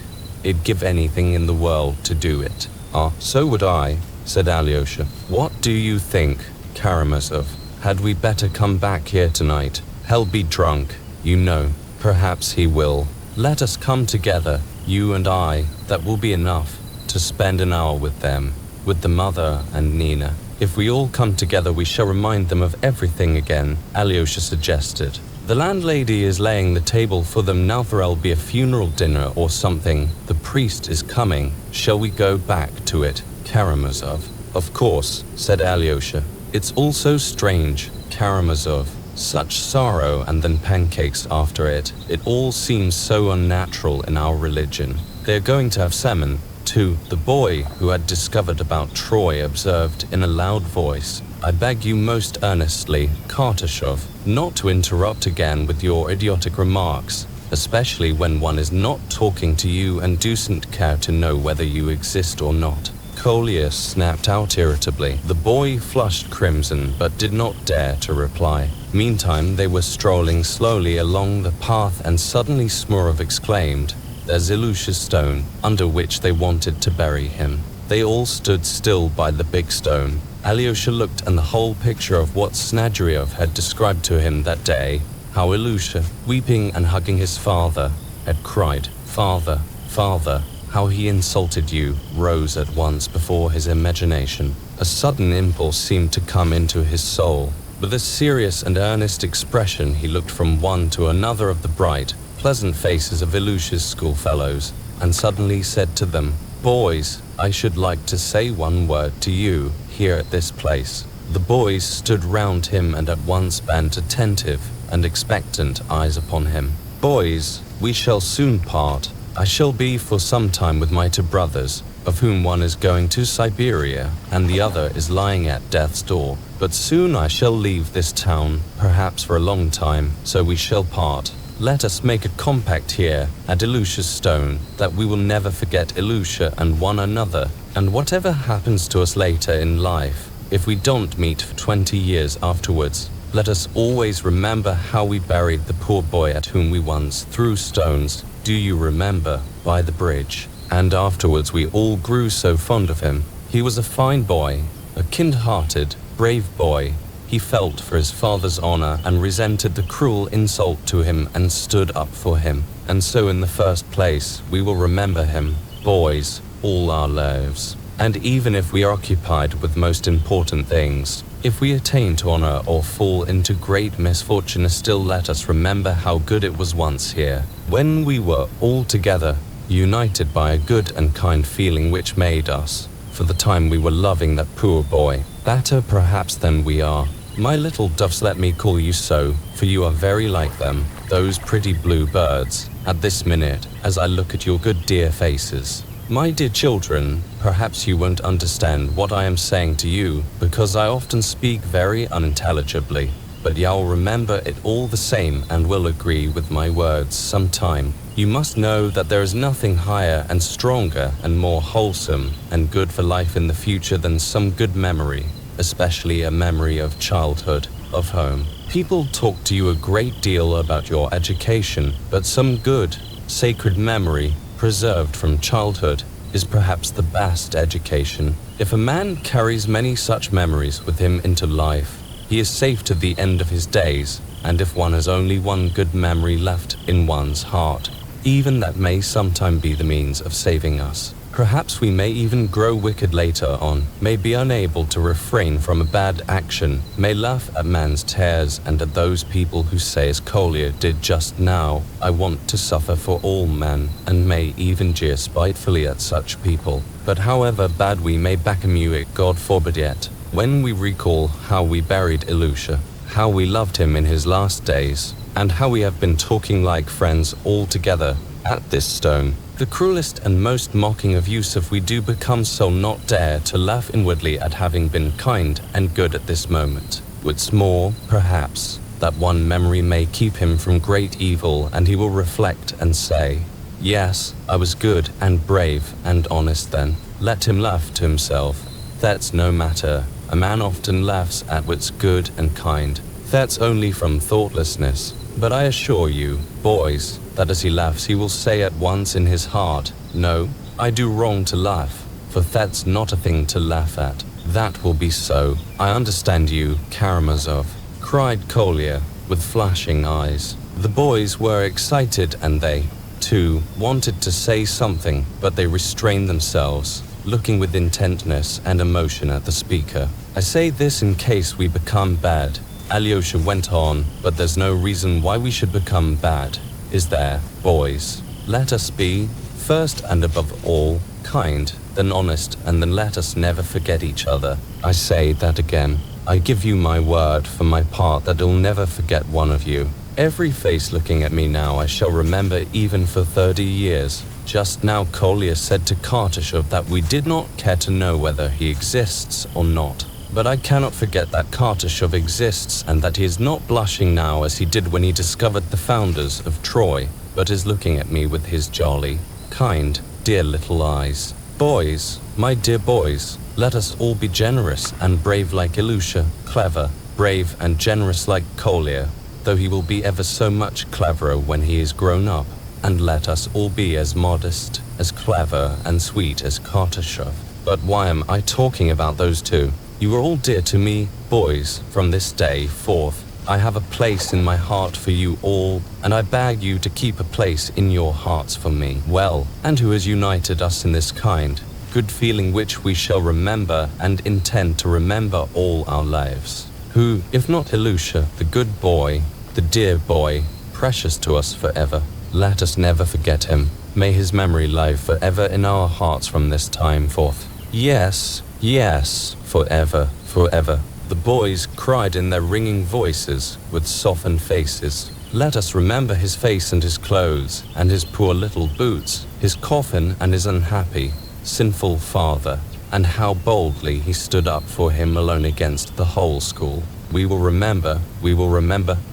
I'd give anything in the world to do it." "Ah, so would I," said Alyosha. "What do you think, Karamazov? Had we better come back here tonight? He'll be drunk, you know. Perhaps he will. Let us come together, you and I. That will be enough to spend an hour with them, with the mother and Nina. If we all come together, we shall remind them of everything again," Alyosha suggested. "The landlady is laying the table for them now. There'll be a funeral dinner or something. The priest is coming. Shall we go back to it, Karamazov?" "Of course," said Alyosha. "It's all so strange, Karamazov. Such sorrow and then pancakes after it. It all seems so unnatural in our religion." "They're going to have salmon, too," the boy who had discovered about Troy observed in a loud voice. "I beg you most earnestly, Kartashov, not to interrupt again with your idiotic remarks, especially when one is not talking to you and doesn't care to know whether you exist or not." Kolya snapped out irritably. The boy flushed crimson but did not dare to reply. Meantime, they were strolling slowly along the path and suddenly Smurov exclaimed, "There's Ilusha's stone, under which they wanted to bury him." They all stood still by the big stone. Alyosha looked, and the whole picture of what Snadryov had described to him that day, how Ilusha, weeping and hugging his father, had cried, "Father, Father, how he insulted you," rose at once before his imagination. A sudden impulse seemed to come into his soul. With a serious and earnest expression, he looked from one to another of the bright, pleasant faces of Ilusha's schoolfellows, and suddenly said to them, "Boys, I should like to say one word to you here at this place." The boys stood round him and at once bent attentive and expectant eyes upon him. "Boys, we shall soon part. I shall be for some time with my two brothers, of whom one is going to Siberia and the other is lying at death's door. But soon I shall leave this town, perhaps for a long time, so we shall part. Let us make a compact here at Ilusha's stone that we will never forget Ilusha and one another, and whatever happens to us later in life, if we don't meet for 20 years afterwards, let us always remember how we buried the poor boy at whom we once threw stones. Do you remember, by the bridge? And afterwards we all grew so fond of him. He was a fine boy, a kind-hearted, brave boy. He felt for his father's honor and resented the cruel insult to him and stood up for him. And so in the first place, we will remember him, boys, all our lives. And even if we are occupied with most important things, if we attain to honor or fall into great misfortune, still let us remember how good it was once here, when we were all together, united by a good and kind feeling which made us, for the time we were loving that poor boy, better perhaps than we are. My little doves, let me call you so, for you are very like them, those pretty blue birds, at this minute, as I look at your good dear faces. My dear children, perhaps you won't understand what I am saying to you, because I often speak very unintelligibly, but you'll remember it all the same and will agree with my words some time. You must know that there is nothing higher and stronger and more wholesome and good for life in the future than some good memory, especially a memory of childhood, of home. People talk to you a great deal about your education, but some good, sacred memory, preserved from childhood, is perhaps the best education. If a man carries many such memories with him into life, he is safe to the end of his days, and if one has only one good memory left in one's heart, even that may sometime be the means of saving us. Perhaps we may even grow wicked later on, may be unable to refrain from a bad action, may laugh at man's tares and at those people who say, as Kolya did just now, I want to suffer for all men, and may even jeer spitefully at such people. But however bad we may become it, God forbid yet, when we recall how we buried Ilusha, how we loved him in his last days, and how we have been talking like friends all together at this stone. The cruelest and most mocking of Yusuf we do become so not dare to laugh inwardly at having been kind and good at this moment. What's more, perhaps, that one memory may keep him from great evil, and he will reflect and say, yes, I was good and brave and honest then. Let him laugh to himself. That's no matter. A man often laughs at what's good and kind. That's only from thoughtlessness. But I assure you, boys, that as he laughs he will say at once in his heart, no, I do wrong to laugh, for that's not a thing to laugh at. That will be so. I understand you, Karamazov, cried Kolya with flashing eyes. The boys were excited and they, too, wanted to say something, but they restrained themselves, looking with intentness and emotion at the speaker. I say this in case we become bad. Alyosha went on, but there's no reason why we should become bad, is there, boys? Let us be, first and above all, kind, then honest, and then let us never forget each other. I say that again. I give you my word for my part that I'll never forget one of you. Every face looking at me now I shall remember even for 30 years. Just now Kolya said to Kartashov that we did not care to know whether he exists or not. But I cannot forget that Kartashov exists and that he is not blushing now as he did when he discovered the founders of Troy, but is looking at me with his jolly, kind, dear little eyes. Boys, my dear boys, let us all be generous and brave like Ilusha, clever, brave and generous like Kolya, though he will be ever so much cleverer when he is grown up. And let us all be as modest, as clever and sweet as Kartashov. But why am I talking about those two? You are all dear to me, boys. From this day forth, I have a place in my heart for you all, and I beg you to keep a place in your hearts for me. Well, and who has united us in this kind, good feeling which we shall remember and intend to remember all our lives? Who, if not Ilusha, the good boy, the dear boy, precious to us forever? Let us never forget him. May his memory live forever in our hearts from this time forth. Yes, yes, forever, forever. The boys cried in their ringing voices with softened faces. Let us remember his face and his clothes, and his poor little boots, his coffin and his unhappy, sinful father, and how boldly he stood up for him alone against the whole school. We will remember,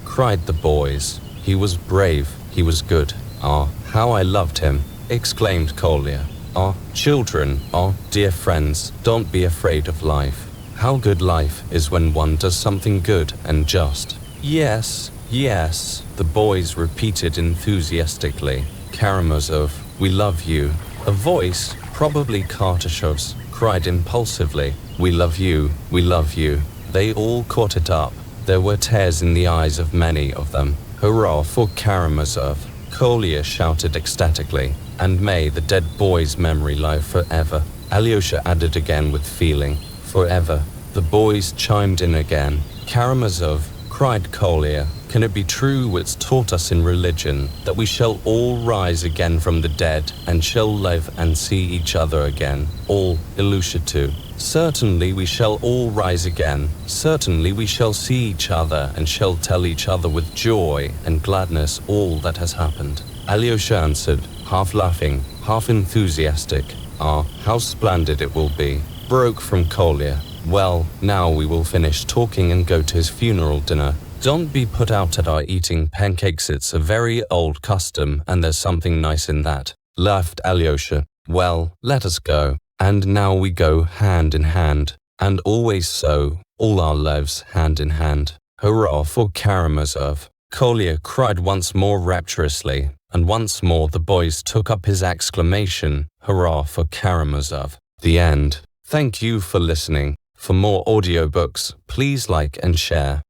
cried the boys. He was brave, he was good. Ah, how I loved him, exclaimed Kolya. Ah, children, ah, dear friends, don't be afraid of life. How good life is when one does something good and just. Yes, yes, the boys repeated enthusiastically. Karamazov, we love you. A voice, probably Kartashov's, cried impulsively, we love you, we love you. They all caught it up. There were tears in the eyes of many of them. Hurrah for Karamazov, Kolya shouted ecstatically, and may the dead boy's memory live forever. Alyosha added again with feeling, forever. The boys chimed in again. Karamazov, cried Kolya, can it be true what's taught us in religion, that we shall all rise again from the dead, and shall live and see each other again? All, Ilusha too. Certainly we shall all rise again. Certainly we shall see each other, and shall tell each other with joy and gladness all that has happened. Alyosha answered, half laughing, half enthusiastic. Ah, how splendid it will be. Broke from Kolya. Well, now we will finish talking and go to his funeral dinner. Don't be put out at our eating pancakes, it's a very old custom, and there's something nice in that, laughed Alyosha. Well, let us go. And now we go hand in hand, and always so, all our lives hand in hand. Hurrah for Karamazov! Kolya cried once more rapturously, and once more the boys took up his exclamation, hurrah for Karamazov. The end. Thank you for listening. For more audiobooks, please like and share.